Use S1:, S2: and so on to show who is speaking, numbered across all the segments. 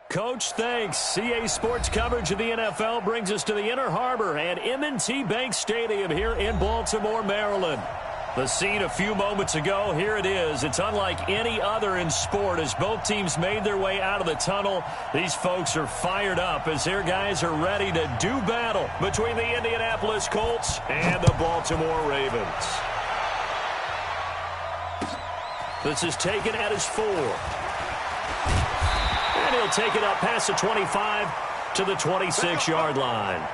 S1: Coach, thanks. CA Sports coverage of the NFL brings us to the Inner Harbor and M&T Bank Stadium here in Baltimore, Maryland. The scene a few moments ago, here it is. It's unlike any other in sport as both teams made their way out of the tunnel. These folks are fired up as their guys are ready to do battle between the Indianapolis Colts and the Baltimore Ravens. This is taken at his 4. And he'll take it up past the 25 to the 26-yard line.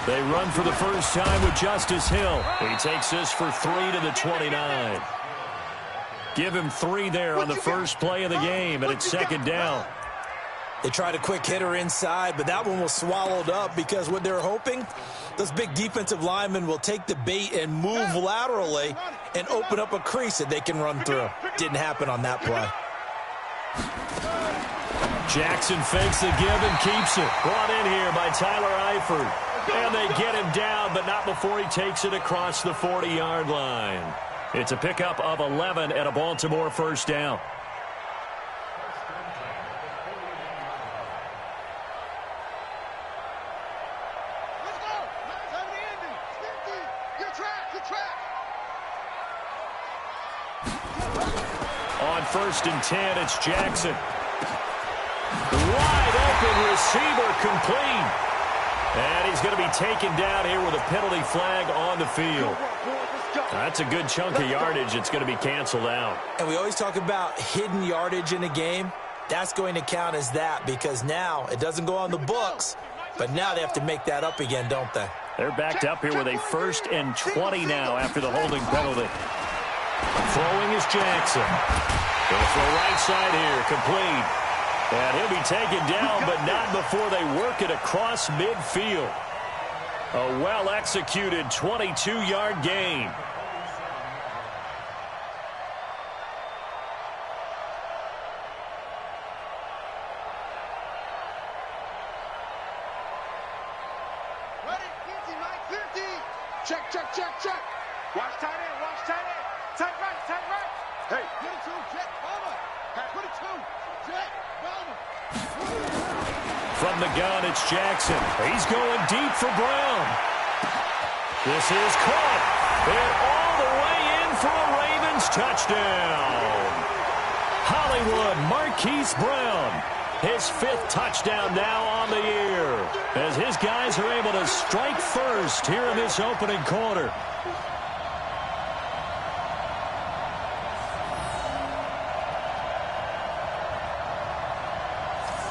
S1: They run for the first time with Justice Hill. He takes this for 3 to the 29. Give him 3 there on the first play of the game, and it's second down.
S2: They tried a quick hitter inside, but that one was swallowed up because what they're hoping, those big defensive linemen will take the bait and move laterally and open up a crease that they can run through. Didn't happen on that play.
S1: Jackson fakes the give and keeps it. Brought in here by Tyler Eifert. And they get him down, but not before he takes it across the 40-yard line. It's a pickup of 11 and a Baltimore first down.
S3: Let's go. Time to end it. 50. Good track.
S1: On 1st and 10, it's Jackson. Wide open receiver complete. And he's going to be taken down here with a penalty flag on the field. That's a good chunk of yardage. It's going to be canceled out.
S2: And we always talk about hidden yardage in a game. That's going to count as that because now it doesn't go on the books, but now they have to make that up again, don't they?
S1: They're backed up here with a 1st and 20 now after the holding penalty. Throwing is Jackson. Going to throw right side here, complete. And he'll be taken down, but not before they work it across midfield. A well-executed 22-yard gain.
S3: Ready? Easy, Mike. 50. Check. Watch tight end. Tight right. Hey. Get it to him, Jet. Bomber. Put it to him. Jet. Bomber.
S1: From the gun, it's Jackson. He's going deep for Brown. This is caught. And all the way in for a Ravens touchdown. Hollywood Marquise Brown. His 5th touchdown now on the year. As his guys are able to strike first here in this opening quarter.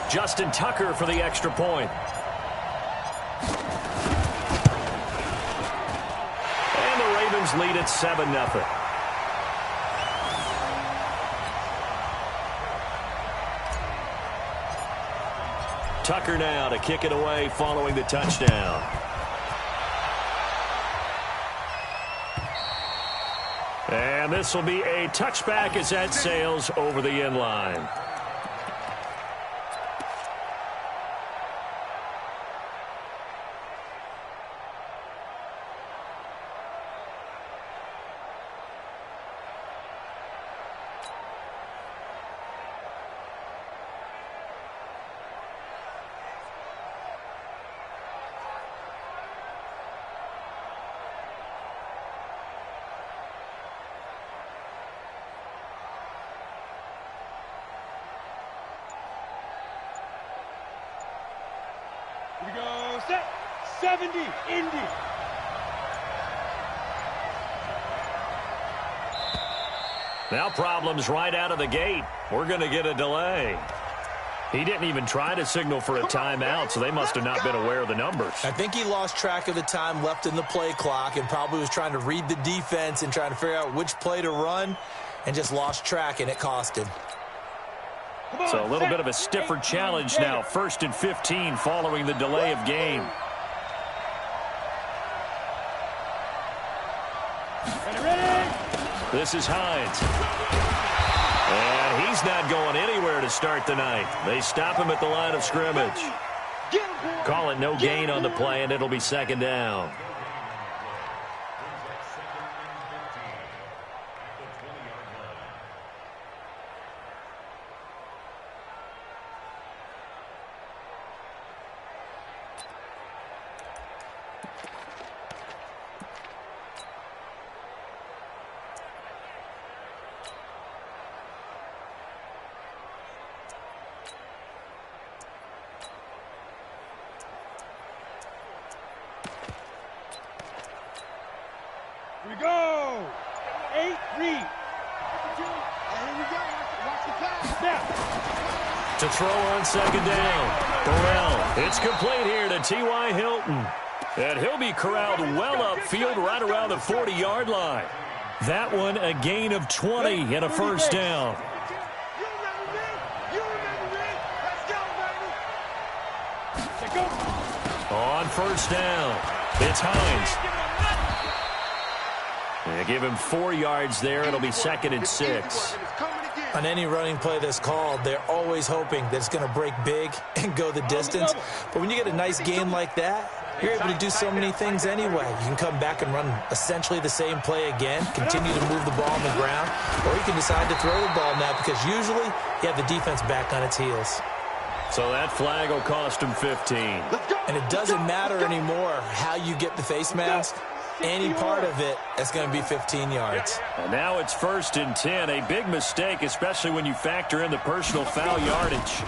S1: Justin Tucker for the extra point. And the Ravens lead at 7-0. Tucker now to kick it away following the touchdown. And this will be a touchback as that sails over the end line.
S3: Here we go. Set. 70. Indy.
S1: Now problems right out of the gate. We're going to get a delay. He didn't even try to signal for a timeout, so they must have not been aware of the numbers.
S2: I think he lost track of the time left in the play clock and probably was trying to read the defense and trying to figure out which play to run and just lost track, and it cost him.
S1: So a little bit of a stiffer challenge now. 1st and 15 following the delay of game. This is Hines. And he's not going anywhere to start the night. They stop him at the line of scrimmage. Call it no gain on the play, and it'll be second down.
S3: Here we go. 8, read. Here we go. Watch the pass. Now.
S1: To throw on second down. Burrell. It's complete here to T.Y. Hilton. And he'll be corralled well upfield right around the 40-yard line. That one a gain of 20 and a first down. On first down, it's Hines. They give him 4 yards there. It'll be second and 6.
S2: On any running play that's called, they're always hoping that it's going to break big and go the distance. But when you get a nice gain like that, you're able to do so many things anyway. You can come back and run essentially the same play again, continue to move the ball on the ground, or you can decide to throw the ball now because usually you have the defense back on its heels.
S1: So that flag will cost him 15.
S2: And it doesn't matter anymore how you get the face mask. Any part of it is going to be 15 yards.
S1: And now it's 1st and 10. A big mistake, especially when you factor in the personal foul yardage.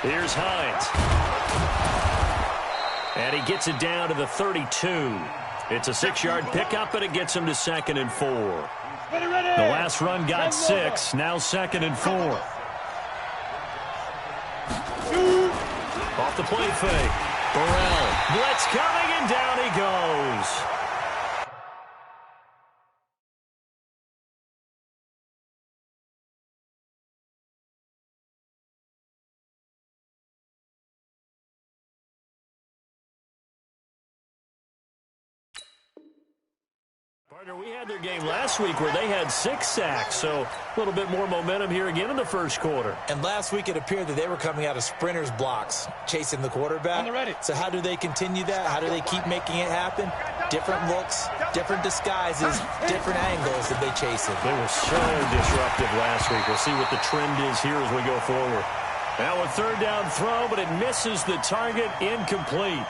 S1: Here's Hines. And he gets it down to the 32. It's a 6-yard pickup, and it gets him to 2nd and 4. The last run got 6. Now 2nd and 4. Off the play fake. Burrell. Blitz coming, and down he goes. Partner, we had their game last week where they had 6 sacks, so a little bit more momentum here again in the first quarter.
S2: And last week it appeared that they were coming out of sprinters blocks, chasing the quarterback. So how do they continue that? How do they keep making it happen? Different looks, different disguises, different angles that they chase it.
S1: They were so disruptive last week. We'll see what the trend is here as we go forward. Now a 3rd down throw, but it misses the target, incomplete.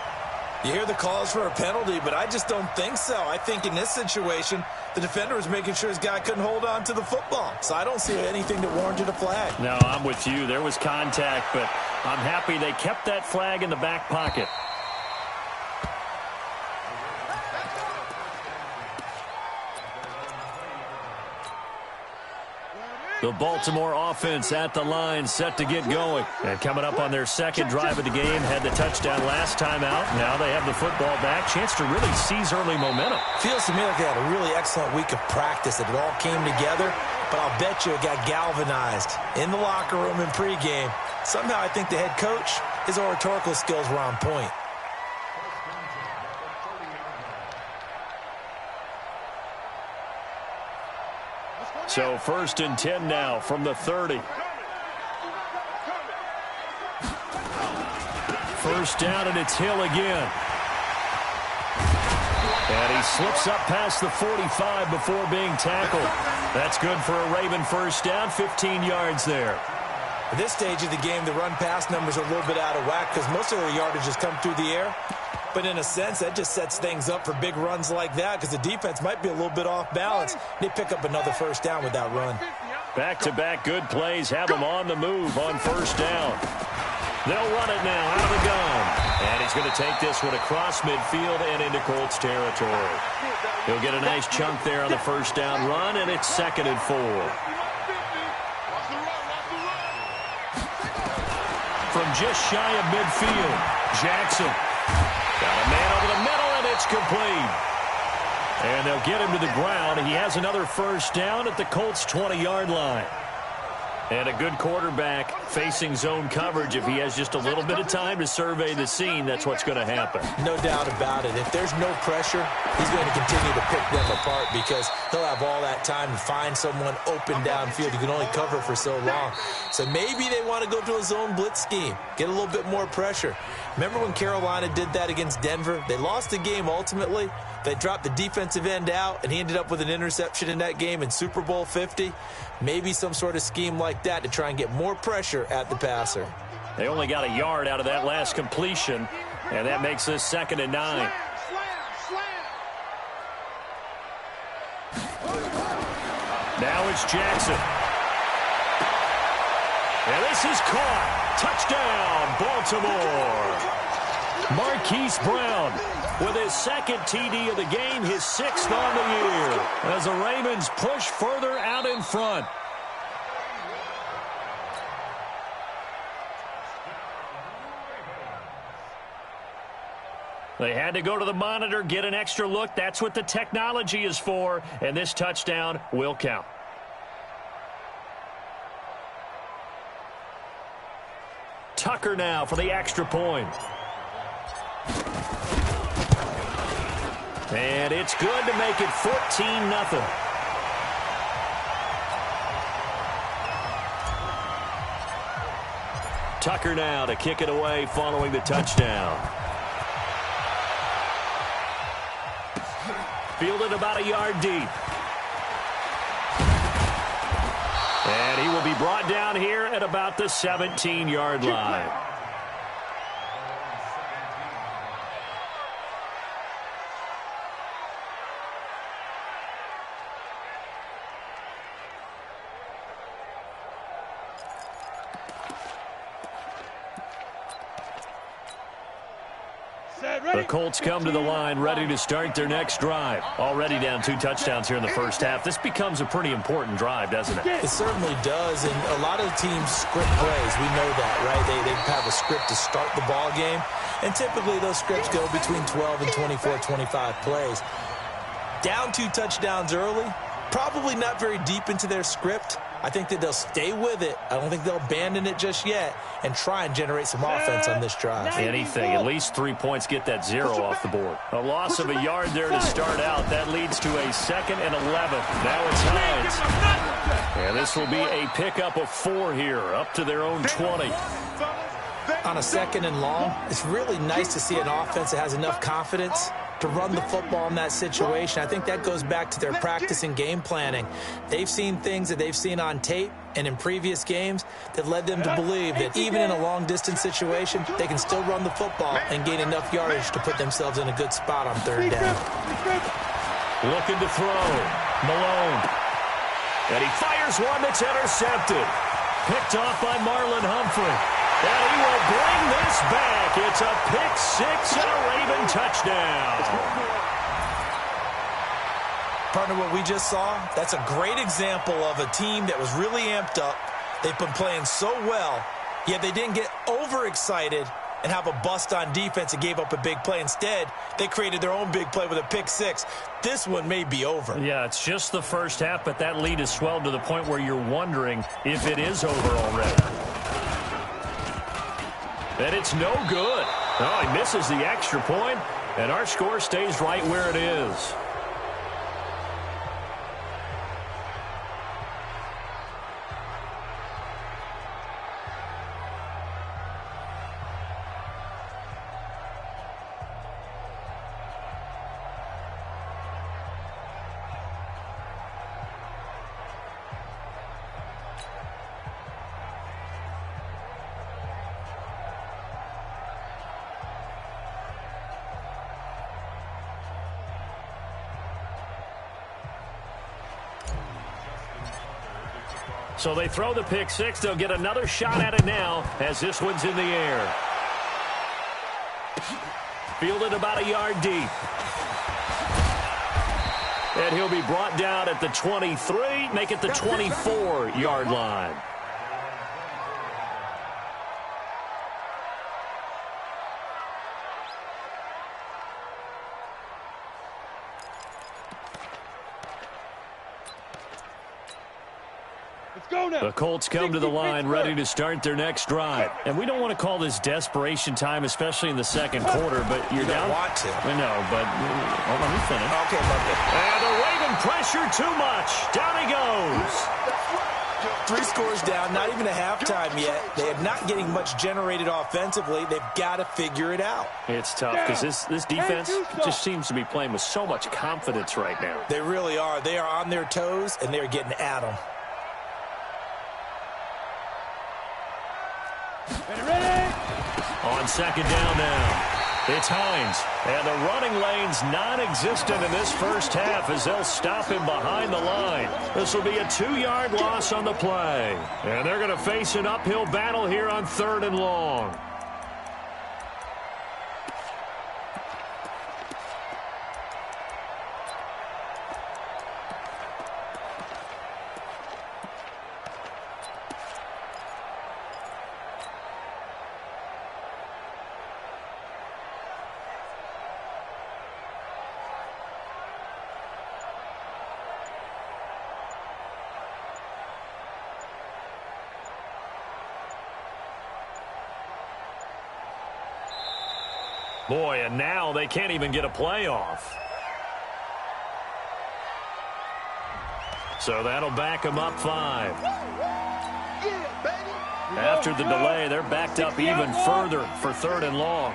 S2: You hear the calls for a penalty, but I just don't think so. I think in this situation, the defender was making sure his guy couldn't hold on to the football. So I don't see anything that warranted a flag.
S1: No, I'm with you. There was contact, but I'm happy they kept that flag in the back pocket. The Baltimore offense at the line, set to get going. And coming up on their 2nd drive of the game, had the touchdown last time out. Now they have the football back. Chance to really seize early momentum.
S2: Feels to me like they had a really excellent week of practice, that it all came together. But I'll bet you it got galvanized in the locker room in pregame. Somehow I think the head coach, his oratorical skills were on point.
S1: So 1st and 10 now from the 30. 1st down, and it's Hill again. And he slips up past the 45 before being tackled. That's good for a Raven 1st down, 15 yards there.
S2: At this stage of the game, the run-pass numbers are a little bit out of whack because most of their yardage has come through the air. But in a sense, that just sets things up for big runs like that because the defense might be a little bit off balance. They pick up another 1st down with that run.
S1: Back-to-back good plays have them on the move on 1st down. They'll run it now out of the gun. And he's going to take this one across midfield and into Colts territory. He'll get a nice chunk there on the 1st down run, and it's 2nd and 4. From just shy of midfield, Jackson. Got a man over the middle, and it's complete. And they'll get him to the ground. He has another 1st down at the Colts' 20-yard line. And a good quarterback facing zone coverage. If he has just a little bit of time to survey the scene, that's what's going to happen.
S2: No doubt about it. If there's no pressure, he's going to continue to pick them apart because he'll have all that time to find someone open downfield. You can only cover for so long. So maybe they want to go to a zone blitz scheme, get a little bit more pressure. Remember when Carolina did that against Denver? They lost the game ultimately. They dropped the defensive end out, and he ended up with an interception in that game in Super Bowl 50. Maybe some sort of scheme like that to try and get more pressure at the passer.
S1: They only got a yard out of that last completion, and that makes this 2nd and 9. Now it's Jackson. And this is caught. Touchdown, Baltimore. Marquise Brown with his 2nd TD of the game, his 6th on the year, as the Ravens push further out in front. They had to go to the monitor, get an extra look. That's what the technology is for, and this touchdown will count. Tucker now for the extra point. And it's good to make it 14-0. Tucker now to kick it away following the touchdown. Fielded about a yard deep. And he will be brought down here at about the 17-yard line. The Colts come to the line ready to start their next drive. Already down 2 touchdowns here in the first half. This becomes a pretty important drive, doesn't it?
S2: It certainly does, and a lot of teams script plays. We know that, right? They have a script to start the ball game, and typically those scripts go between 12 and 24, 25 plays. Down 2 touchdowns early, probably not very deep into their script. I think that they'll stay with it. I don't think they'll abandon it just yet and try and generate some offense on this drive.
S1: Anything. At least 3 points, get that 0 off the board. A loss of a yard there to start out. That leads to a 2nd and 11. Now it's Hines. And this will be a pickup of 4 here, up to their own 20.
S2: On a 2nd and long, it's really nice to see an offense that has enough confidence to run the football in that situation. I think that goes back to their practice and game planning. They've seen things that they've seen on tape and in previous games that led them to believe that even in a long-distance situation, they can still run the football and gain enough yardage to put themselves in a good spot on 3rd down.
S1: Looking to throw. Malone. And he fires one that's intercepted. Picked off by Marlon Humphrey. And he will bring this back. It's a pick 6 and a Raven touchdown.
S2: Partner, what we just saw, that's a great example of a team that was really amped up. They've been playing so well, yet they didn't get overexcited and have a bust on defense and gave up a big play. Instead, they created their own big play with a pick 6. This one may be over.
S1: Yeah, it's just the first half, but that lead has swelled to the point where you're wondering if it is over already. And it's no good. Oh, he misses the extra point, and our score stays right where it is. So they throw the pick 6. They'll get another shot at it now as this one's in the air. Fielded about a yard deep. And he'll be brought down at the 23, make it the 24-yard line. The Colts come to the line ready to start their next drive. And we don't want to call this desperation time, especially in the second quarter, but you're down.
S2: You don't want to.
S1: I know, but let me finish.
S2: Okay, love it.
S1: And the Raven pressure too much. Down he goes.
S2: 3 scores down, not even a halftime yet. They are not getting much generated offensively. They've got to figure it out.
S1: It's tough because this defense just seems to be playing with so much confidence right now.
S2: They really are. They are on their toes, and they're getting at them.
S1: On second down now. It's Hines, and the running lane's non-existent in this first half as they'll stop him behind the line. This will be a 2-yard loss on the play, and they're going to face an uphill battle here on 3rd and long. Boy, and now they can't even get a playoff. So that'll back them up 5. After the delay, they're backed up even further for 3rd and long.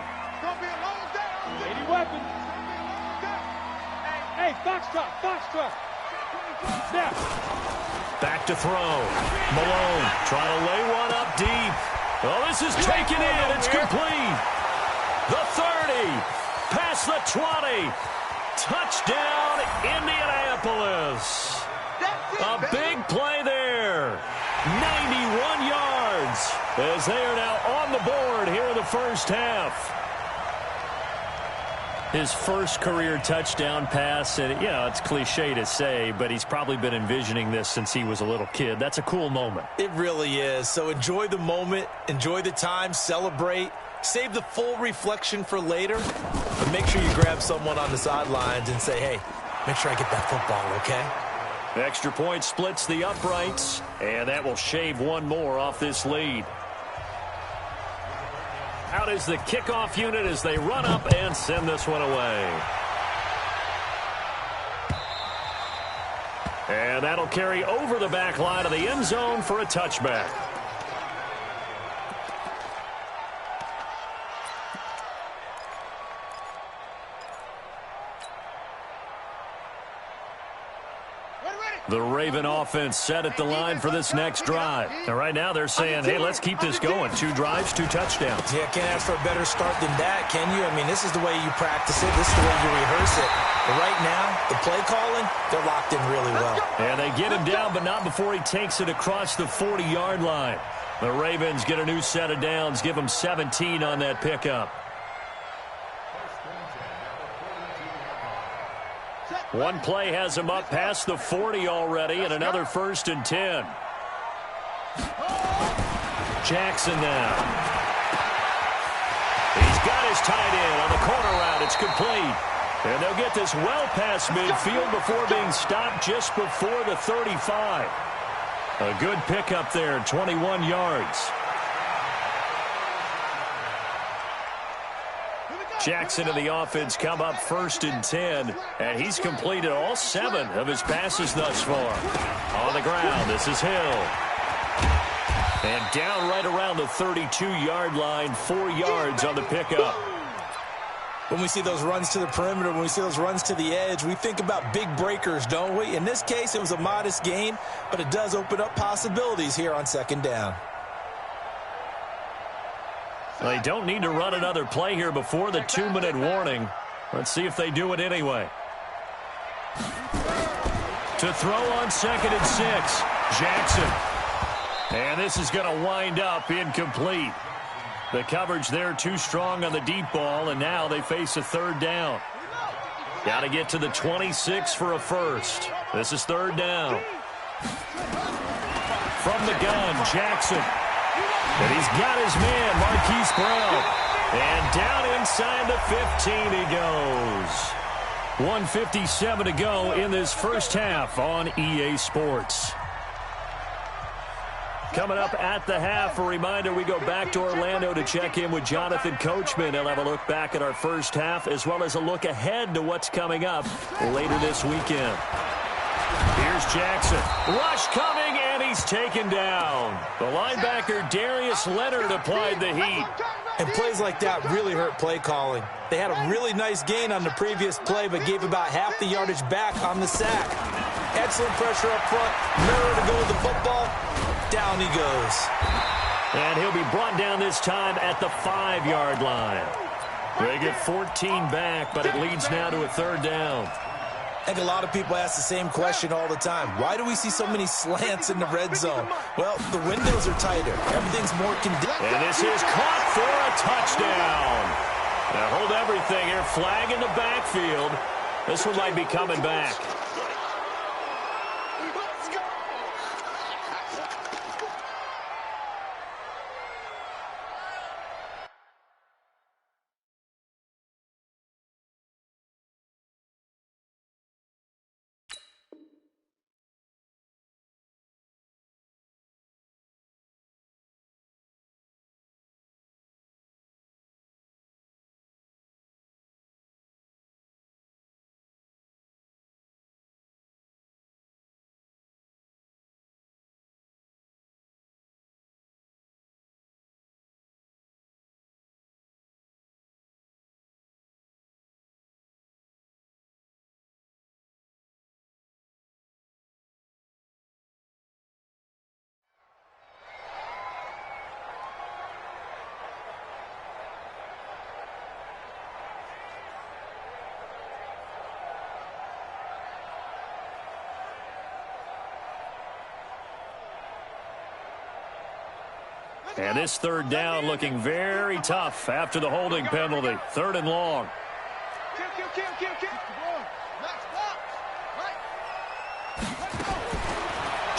S3: Hey, foxtrot.
S1: Back to throw. Malone trying to lay one up deep. Oh, this is taken in. It's complete. The 30, past the 20, touchdown Indianapolis. A big play there, 91 yards, as they are now on the board here in the first half. His first career touchdown pass, and it's cliche to say, but he's probably been envisioning this since he was a little kid. That's a cool moment.
S2: It really is. So enjoy the moment, enjoy the time, celebrate. Save the full reflection for later, but make sure you grab someone on the sidelines and say, hey, make sure I get that football, okay?
S1: Extra point splits the uprights, and that will shave one more off this lead. Out is the kickoff unit as they run up and send this one away. And that'll carry over the back line of the end zone for a touchback. The Raven offense set at the line for this next drive. And right now they're saying, hey, let's keep this going. 2 drives, 2 touchdowns.
S2: Yeah, can't ask for a better start than that, can you? I mean, this is the way you practice it. This is the way you rehearse it. But right now, the play calling, they're locked in really well.
S1: And they get him down, but not before he takes it across the 40-yard line. The Ravens get a new set of downs, give them 17 on that pickup. One play has him up past the 40 already, and another 1st and 10. Jackson now. He's got his tight end on the corner route. It's complete. And they'll get this well past midfield before being stopped just before the 35. A good pickup there, 21 yards. Jackson and the offense come up 1st and 10, and he's completed all 7 of his passes thus far. On the ground, this is Hill. And down right around the 32-yard line, 4 yards on the pickup.
S2: When we see those runs to the perimeter, when we see those runs to the edge, we think about big breakers, don't we? In this case, it was a modest gain, but it does open up possibilities here on 2nd down.
S1: They don't need to run another play here before the 2-minute warning. Let's see if they do it anyway. To throw on 2nd and 6, Jackson. And this is going to wind up incomplete. The coverage there too strong on the deep ball, and now they face a 3rd down. Got to get to the 26 for a first. This is 3rd down. From the gun, Jackson. And he's got his man, Marquise Brown. And down inside the 15 he goes. 1:57 to go in this first half on EA Sports. Coming up at the half, a reminder, we go back to Orlando to check in with Jonathan Coachman. He'll have a look back at our first half as well as a look ahead to what's coming up later this weekend. Here's Jackson. Rush coming, and he's taken down. The linebacker, Darius Leonard, applied the heat.
S2: And plays like that really hurt play calling. They had a really nice gain on the previous play, but gave about half the yardage back on the sack. Excellent pressure up front. Miller to go with the football. Down he goes.
S1: And he'll be brought down this time at the 5-yard line. They get 14 back, but it leads now to a 3rd down.
S2: I think a lot of people ask the same question all the time. Why do we see so many slants in the red zone? Well, the windows are tighter. Everything's more condensed.
S1: And this is caught for a touchdown. Now hold everything here. Flag in the backfield. This one might be coming back. And this 3rd down looking very tough after the holding penalty. 3rd and long.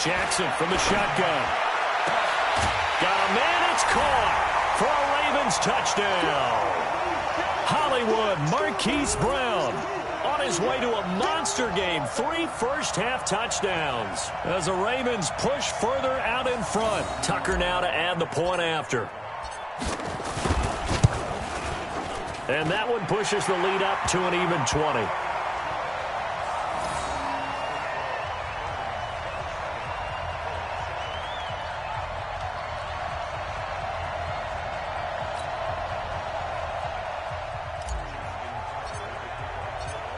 S1: Jackson from the shotgun. Got a man, it's caught for a Ravens touchdown. Hollywood Marquise Brown on his way to a monster game. 3 first-half touchdowns as the Ravens push further out in front. Tucker now to add the point after. And that one pushes the lead up to an even 20.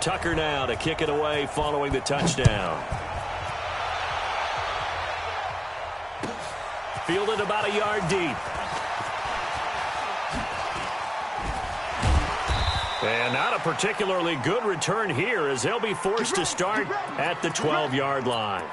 S1: Tucker now to kick it away following the touchdown. Fielded about a yard deep. And not a particularly good return here as they'll be forced to start at the 12-yard line.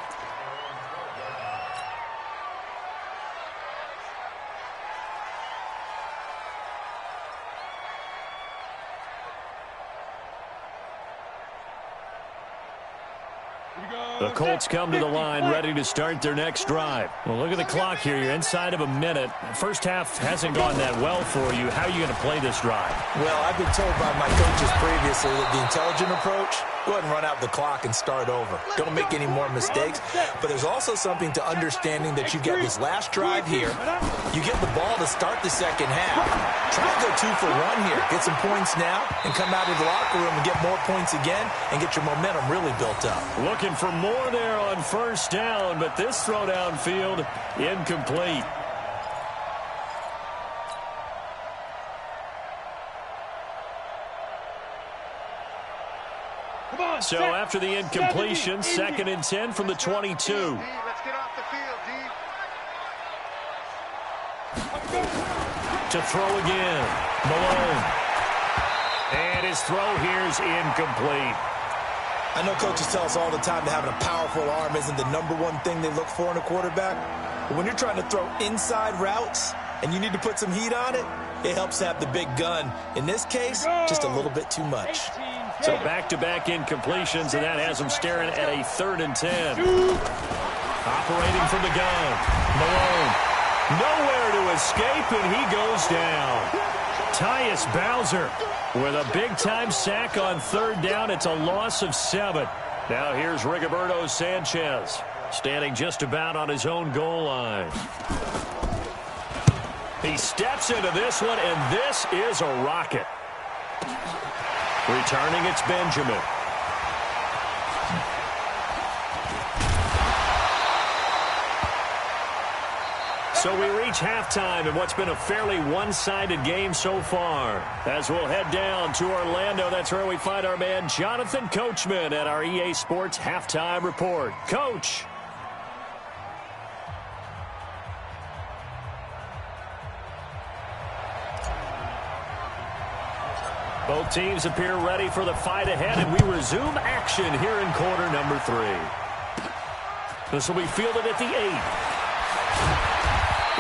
S1: The Colts come to the line ready to start their next drive. Well, look at the clock here. You're inside of a minute. First half hasn't gone that well for you. How are you going to play this drive?
S2: Well, I've been told by my coaches previously that the intelligent approach, go ahead and run out the clock and start over. Don't make any more mistakes. But there's also something to understanding that you get this last drive here. You get the ball to start the second half. Try to go 2 for 1 here. Get some points now and come out of the locker room and get more points again and get your momentum really built up.
S1: Looking for more there on first down, but this throw downfield incomplete. So after the incompletion, 2nd and 10 from the 22.
S3: Let's get off the field, D.
S1: To throw again, Malone. And his throw here's incomplete.
S2: I know coaches tell us all the time that having a powerful arm isn't the #1 thing they look for in a quarterback. But when you're trying to throw inside routes and you need to put some heat on it, it helps to have the big gun. In this case, just a little bit too much.
S1: So back-to-back incompletions, and that has them staring at a 3rd and 10. Operating from the gun, Malone. Nowhere to escape, and he goes down. Tyus Bowser with a big-time sack on 3rd down. It's a loss of 7. Now here's Rigoberto Sanchez. Standing just about on his own goal line. He steps into this one, and this is a rocket. Returning, it's Benjamin. So we reach halftime in what's been a fairly one-sided game so far. As we'll head down to Orlando, that's where we find our man Jonathan Coachman at our EA Sports Halftime Report. Coach. Both teams appear ready for the fight ahead, and we resume action here in quarter number 3. This will be fielded at the 8.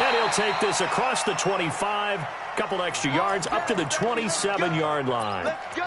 S1: And he'll take this across the 25, couple extra yards, up to the 27-yard line.
S3: Let's go.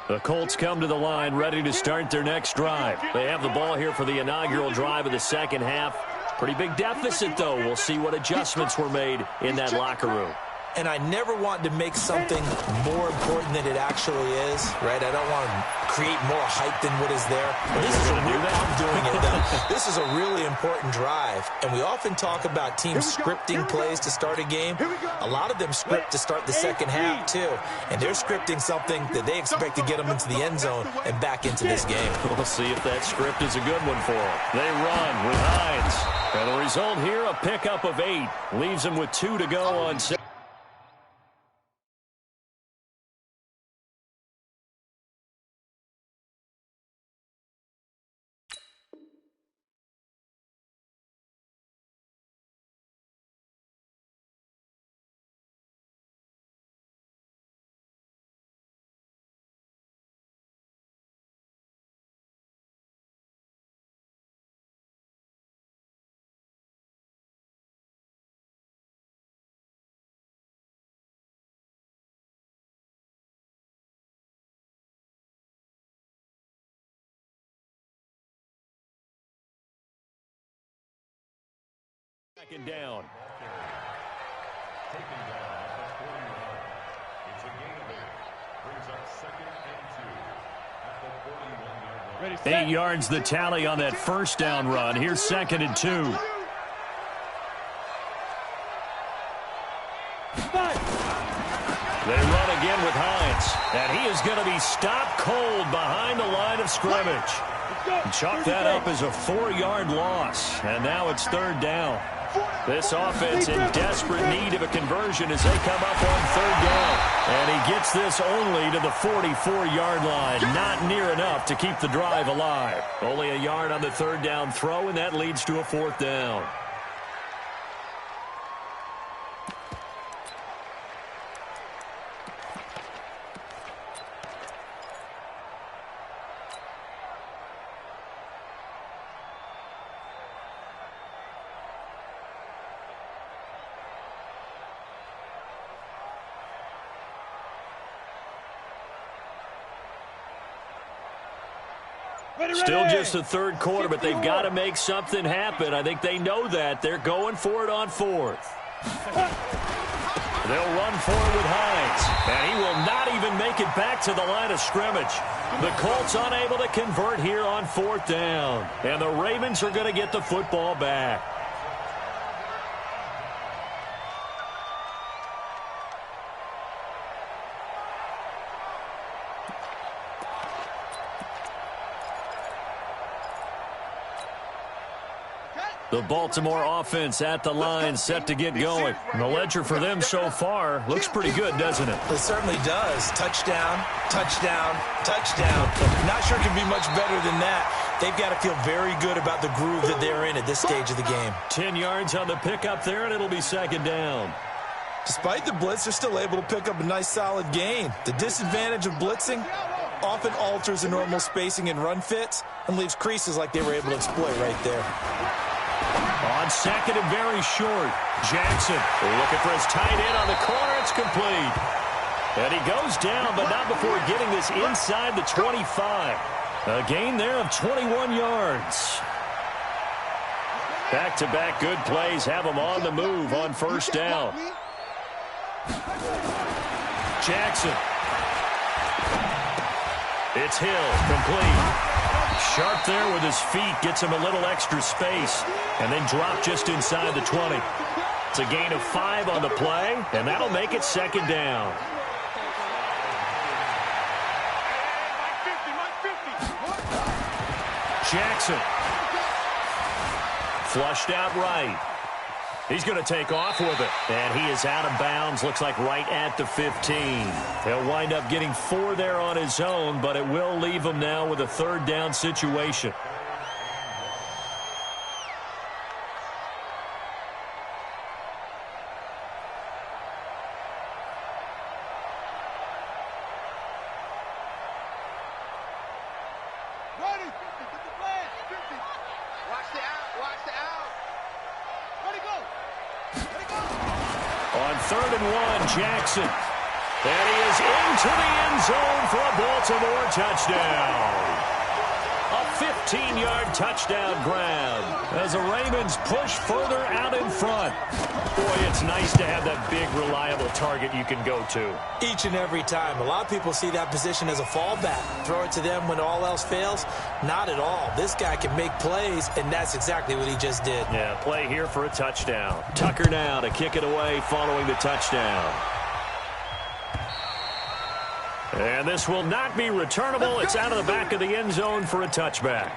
S1: The Colts come to the line ready to start their next drive. They have the ball here for the inaugural drive of the second half. Pretty big deficit, though. We'll see what adjustments were made in that locker room.
S2: And I never want to make something more important than it actually is, right? I don't want to create more hype than what is there. This is I'm doing it, though. This is a really important drive. And we often talk about teams scripting plays to start a game. A lot of them script to start the second half, too. And they're scripting something that they expect to get them into the end zone and back into this game.
S1: We'll see if that script is a good one for them. They run with Hines. And the result here, a pickup of 8. Leaves them with 2 to go on 6. Second down.
S4: Taken down at the 41. It's a gain of 8. Brings up 2nd and 2 at the 41-yard line.
S1: 8 yards the tally on that first down run. Here's 2nd and 2. They run again with Hines. And he is going to be stopped cold behind the line of scrimmage. Chalk that up as a 4-yard loss. And now it's 3rd down. This offense in desperate need of a conversion as they come up on 3rd down. And he gets this only to the 44-yard line. Not near enough to keep the drive alive. Only a yard on the 3rd down throw, and that leads to a 4th down. Still just the 3rd quarter, but they've got to make something happen. I think they know that. They're going for it on 4th. They'll run for it with Hines. And he will not even make it back to the line of scrimmage. The Colts unable to convert here on 4th down. And the Ravens are going to get the football back. The Baltimore offense at the line, set to get going. The ledger for them so far looks pretty good, doesn't it?
S2: It certainly does. Touchdown, touchdown, touchdown. Not sure it can be much better than that. They've got to feel very good about the groove that they're in at this stage of the game.
S1: 10 yards on the pickup there, and it'll be 2nd down.
S2: Despite the blitz, they're still able to pick up a nice, solid gain. The disadvantage of blitzing often alters the normal spacing and run fits and leaves creases like they were able to exploit right there.
S1: On 2nd and very short, Jackson looking for his tight end on the corner. It's complete. And he goes down, but not before getting this inside the 25. A gain there of 21 yards. Back-to-back good plays have them on the move on 1st down. Jackson. It's Hill, complete. Sharp there with his feet, gets him a little extra space, and then drop just inside the 20. It's a gain of 5 on the play, and that'll make it second down. Jackson. Flushed out right. He's going to take off with it. And he is out of bounds, looks like right at the 15. He'll wind up getting 4 there on his own, but it will leave him now with a third down situation. Jackson. And he is into the end zone for a Baltimore touchdown. A 15-yard touchdown grab as the Ravens push further out in front. Boy, it's nice to have that big, reliable target you can go to.
S2: Each and every time. A lot of people see that position as a fallback. Throw it to them when all else fails. Not at all. This guy can make plays, and that's exactly what he just did.
S1: Yeah, play here for a touchdown. Tucker now to kick it away following the touchdown. And this will not be returnable. It's out of the back of the end zone for a touchback.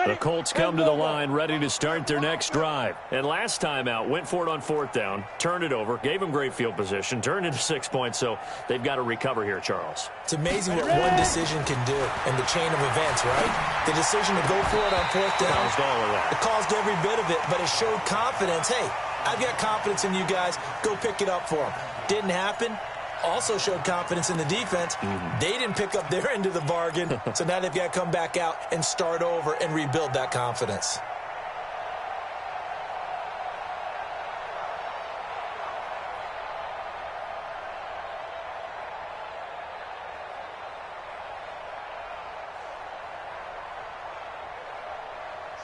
S1: The Colts come to the line ready to start their next drive. And last time out, went for it on 4th down, turned it over, gave them great field position, turned into 6 points, so they've got to recover here, Charles.
S2: It's amazing what one decision can do in the chain of events, right? The decision to go for it on 4th down.
S1: Caused all of that.
S2: It caused every bit of it, but it showed confidence. Hey, I've got confidence in you guys. Go pick it up for them. Didn't happen. Also showed confidence in the defense. They didn't pick up their end of the bargain, so now they've got to come back out and start over and rebuild that confidence.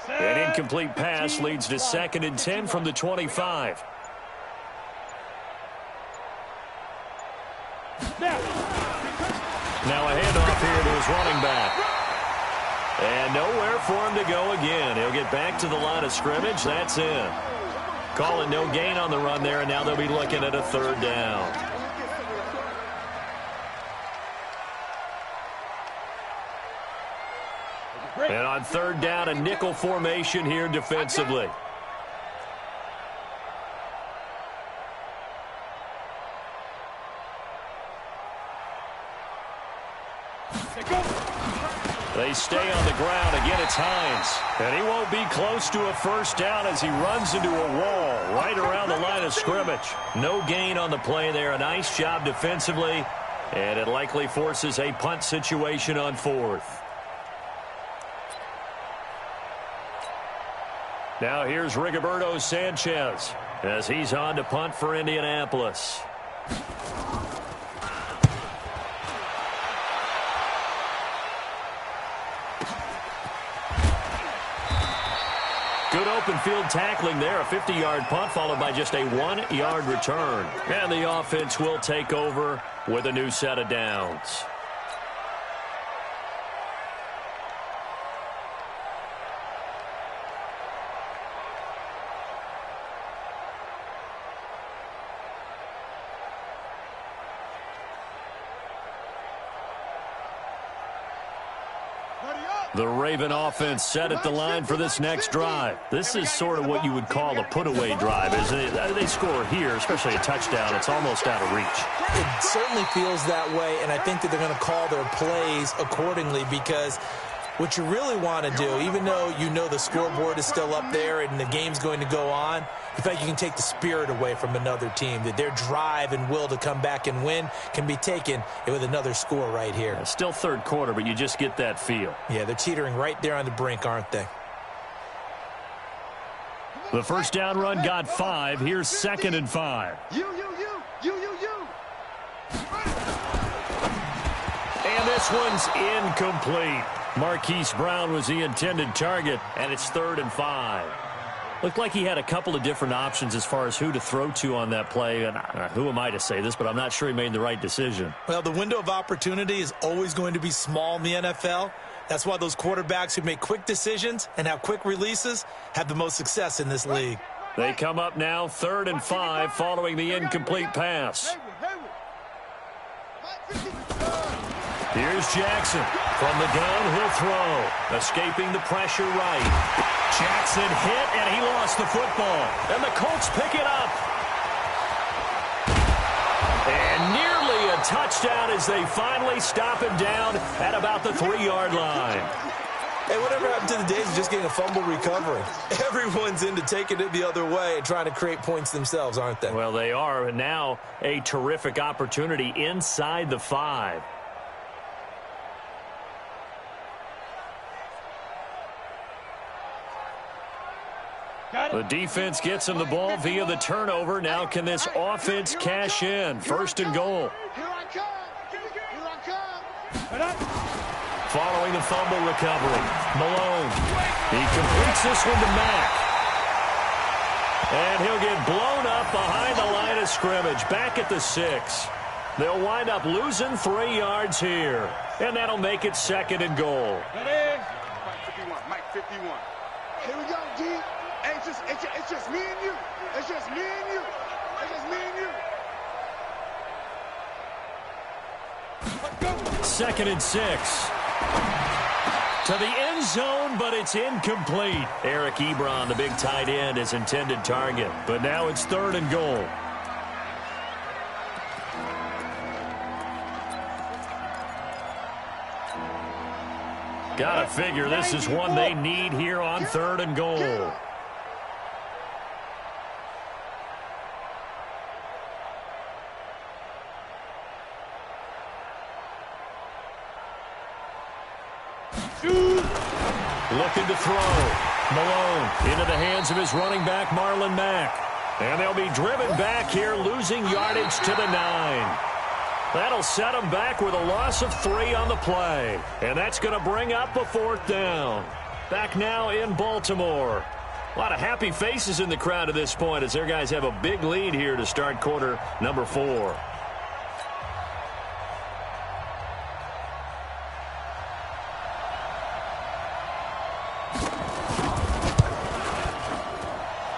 S1: An incomplete pass leads to 2nd and 10 from the 25. Now a handoff here to his running back. And nowhere for him to go again. He'll get back to the line of scrimmage. That's in. Call it no gain on the run there, and now they'll be looking at a 3rd down. And on 3rd down, a nickel formation here defensively. They stay on the ground. Again, it's Hines. And he won't be close to a 1st down as he runs into a wall right around the line of scrimmage. No gain on the play there. A nice job defensively. And it likely forces a punt situation on 4th. Now here's Rigoberto Sanchez as he's on to punt for Indianapolis. Good open field tackling there. A 50-yard punt followed by just a 1-yard return. And the offense will take over with a new set of downs. The Raven offense set at the line for this next drive. This is sort of what you would call a put-away drive, isn't it? They score here, especially a touchdown. It's almost out of reach.
S2: It certainly feels that way, and I think that they're going to call their plays accordingly because what you really want to do, even though you know the scoreboard is still up there and the game's going to go on, you feel like you can take the spirit away from another team, that their drive and will to come back and win can be taken with another score right here.
S1: Yeah, still 3rd quarter, but you just get that feel.
S2: Yeah, they're teetering right there on the brink, aren't they?
S1: The 1st down run got 5. Here's 2nd and 5.
S3: You.
S1: And this one's incomplete. Marquise Brown was the intended target, and it's 3rd and 5. Looked like he had a couple of different options as far as who to throw to on that play. And who am I to say this, but I'm not sure he made the right decision.
S2: Well, the window of opportunity is always going to be small in the NFL. That's why those quarterbacks who make quick decisions and have quick releases have the most success in this league.
S1: They come up now 3rd and 5 following the incomplete pass. Here's Jackson. From the gun, he'll throw. Escaping the pressure right. Jackson hit, and he lost the football. And the Colts pick it up. And nearly a touchdown as they finally stop him down at about the 3-yard line.
S2: Hey, whatever happened to the days of just getting a fumble recovery? Everyone's into taking it the other way and trying to create points themselves, aren't they?
S1: Well, they are. And now a terrific opportunity inside the 5. The defense gets him the ball via the turnover. Now can this offense cash in? 1st and goal.
S3: Here I come. Here I come.
S1: Following the fumble recovery, Malone. He completes this one to Mack. And he'll get blown up behind the line of scrimmage, back at the 6. They'll wind up losing 3 yards here. And that'll make it 2nd and goal.
S3: Mike 51. Mike 51. Here we go, D. Hey, it's just me and you. It's just me and you. It's just me and you. Let's go.
S1: 2nd and 6. To the end zone, but it's incomplete. Eric Ebron, the big tight end, his intended target. But now it's 3rd and goal. Gotta figure this is one they need here on 3rd and goal. Looking to throw. Malone into the hands of his running back, Marlon Mack. And they'll be driven back here, losing yardage to the 9. That'll set them back with a loss of 3 on the play. And that's going to bring up a 4th down. Back now in Baltimore. A lot of happy faces in the crowd at this point as their guys have a big lead here to start quarter number 4.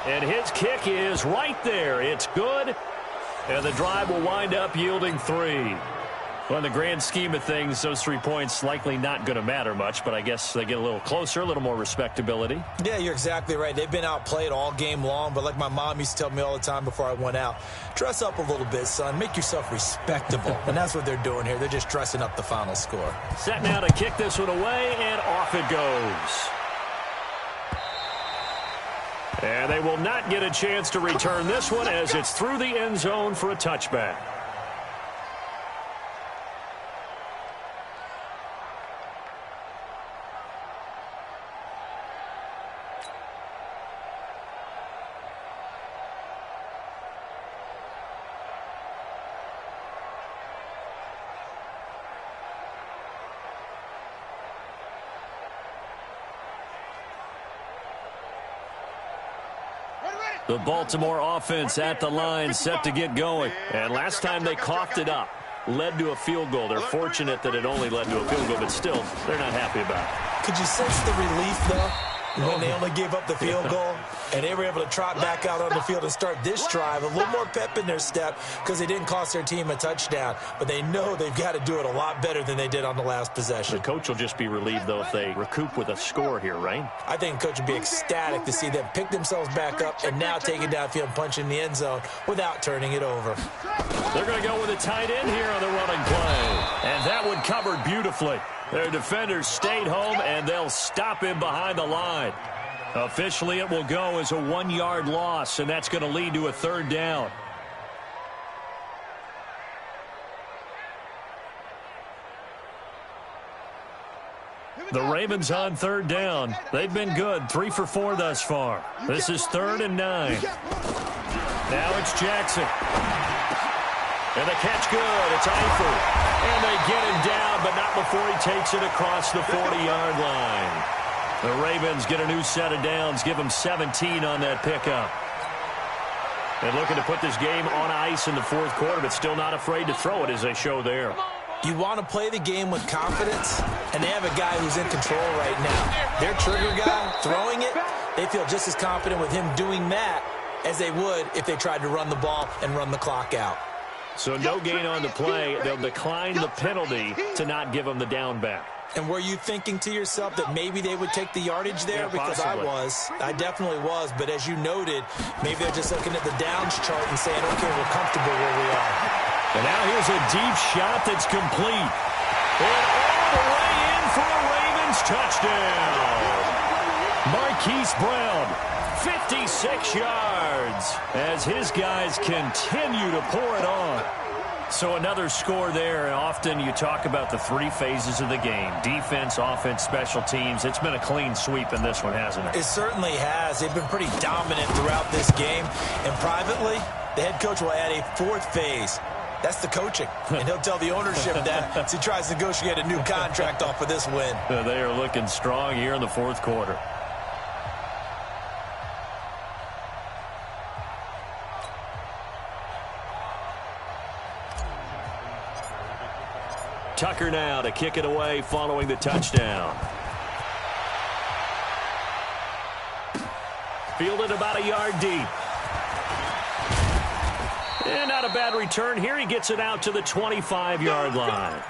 S1: And his kick is right there. It's good. And the drive will wind up yielding 3. Well, in the grand scheme of things, those 3 points likely not going to matter much, but I guess they get a little closer, a little more respectability.
S2: Yeah, you're exactly right. They've been outplayed all game long, but like my mom used to tell me all the time before I went out, dress up a little bit, son. Make yourself respectable. And that's what they're doing here. They're just dressing up the final score.
S1: Set now to kick this one away, and off it goes. And they will not get a chance to return this one as it's through the end zone for a touchback. The Baltimore offense at the line, set to get going. And last time they coughed it up, led to a field goal. They're fortunate that it only led to a field goal, but still, they're not happy about it.
S2: Could you sense the relief, though, when they only gave up the field goal and they were able to trot back out on the field and start this drive? A little more pep in their step because they didn't cost their team a touchdown, but they know they've got to do it a lot better than they did on the last possession.
S1: The coach will just be relieved, though, if they recoup with a score here, right?
S2: I think the coach would be ecstatic to see them pick themselves back up and now take it downfield and punch in the end zone without turning it over.
S1: They're going to go with a tight end here on the running play. And that one covered beautifully. Their defenders stayed home, and they'll stop him behind the line. Officially, it will go as a 1-yard loss, and that's going to lead to a 3rd down. The Ravens on 3rd down. They've been good, 3 for 4 thus far. This is 3rd and 9. Now it's Jackson. And the catch good. It's Eifert. And they get him down, but not before he takes it across the 40-yard line. The Ravens get a new set of downs, give them 17 on that pickup. And looking to put this game on ice in the fourth quarter, but still not afraid to throw it as they show there.
S2: You want to play the game with confidence, and they have a guy who's in control right now. Their trigger guy throwing it, they feel just as confident with him doing that as they would if they tried to run the ball and run the clock out.
S1: So no gain on the play. They'll decline the penalty to not give them the down back.
S2: And were you thinking to yourself that maybe they would take the yardage there?
S1: Yeah,
S2: because
S1: possibly.
S2: I definitely was. But as you noted, maybe they're just looking at the downs chart and saying, okay, we're comfortable where we are.
S1: And now here's a deep shot that's complete. And all the way in for a Ravens touchdown. Marquise Brown, 56 yards, as his guys continue to pour it on. So another score there, and often you talk about the three phases of the game. Defense, offense, special teams. It's been a clean sweep in this one, hasn't it?
S2: It certainly has. They've been pretty dominant throughout this game. And privately, the head coach will add a fourth phase. That's the coaching. And he'll tell the ownership that as he tries to negotiate a new contract off of this win.
S1: They are looking strong here in the fourth quarter. Tucker now to kick it away following the touchdown. Fielded about a yard deep. And not a bad return here. He gets it out to the 25-yard line.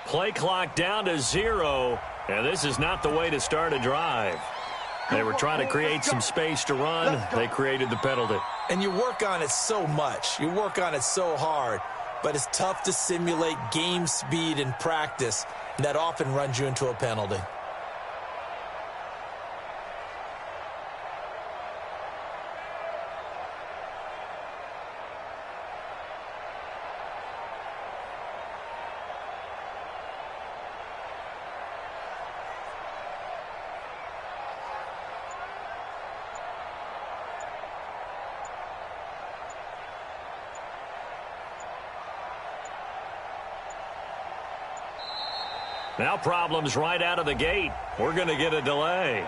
S1: Play clock down to 0, and this is not the way to start a drive. They were trying to create some space to run. They created the penalty.
S2: And you work on it so much. You work on it so hard. But it's tough to simulate game speed in practice. And that often runs you into a penalty.
S1: Now problems right out of the gate. We're going to get a delay.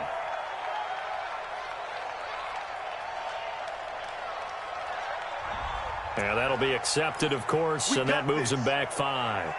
S1: And that'll be accepted, of course, and that moves him back 5.